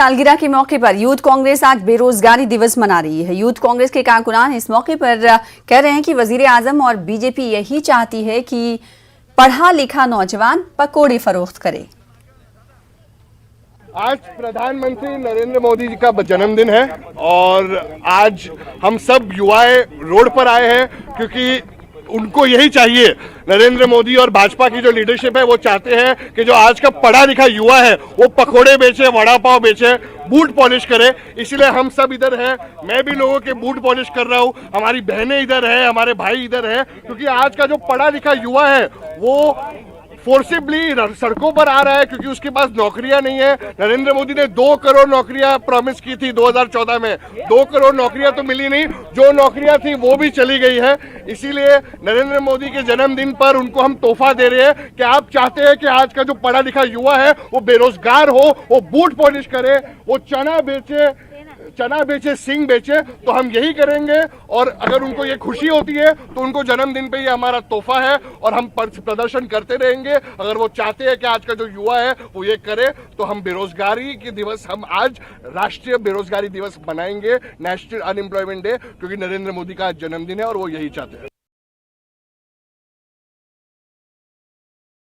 सालगिरह के मौके पर यूथ कांग्रेस आज बेरोजगारी दिवस मना रही है। यूथ कांग्रेस के कारकुनान इस मौके पर कह रहे हैं कि वजीर आजम और बीजेपी यही चाहती है कि पढ़ा लिखा नौजवान पकौड़े फरोख्त करे। आज प्रधानमंत्री नरेंद्र मोदी जी का जन्मदिन है और आज हम सब युवाएं रोड पर आए हैं क्योंकि उनको यही चाहिए। नरेंद्र मोदी और भाजपा की जो लीडरशिप है वो चाहते हैं कि जो आज का पढ़ा लिखा युवा है वो पकोड़े बेचे, वड़ा पाव बेचे, बूट पॉलिश करे। इसलिए हम सब इधर हैं। मैं भी लोगों के बूट पॉलिश कर रहा हूँ, हमारी बहनें इधर है, हमारे भाई इधर है, क्योंकि आज का जो पढ़ा लिखा युवा है वो फोर्सिबली सड़कों पर आ रहा है क्योंकि उसके पास नौकरियां नहीं है। नरेंद्र मोदी ने 2 करोड़ नौकरियां प्रॉमिस की थी 2014 में। 2 करोड़ नौकरियां तो मिली नहीं, जो नौकरियां थी वो भी चली गई है। इसीलिए नरेंद्र मोदी के जन्मदिन पर उनको हम तोहफा दे रहे हैं कि आप चाहते हैं कि आज का जो पढ़ा लिखा युवा है वो बेरोजगार हो, वो बूट पॉलिश करे, वो चना बेचे, सिंग बेचे, तो हम यही करेंगे। और अगर उनको ये खुशी होती है तो उनको जन्मदिन पे ये हमारा तोहफा है और हम प्रदर्शन करते रहेंगे। अगर वो चाहते हैं कि आज का जो युवा है वो ये करे तो हम बेरोजगारी के दिवस, हम आज राष्ट्रीय बेरोजगारी दिवस मनाएंगे, नेशनल अनएम्प्लॉयमेंट डे, क्योंकि नरेंद्र मोदी का आज जन्मदिन है और वो यही चाहते हैं।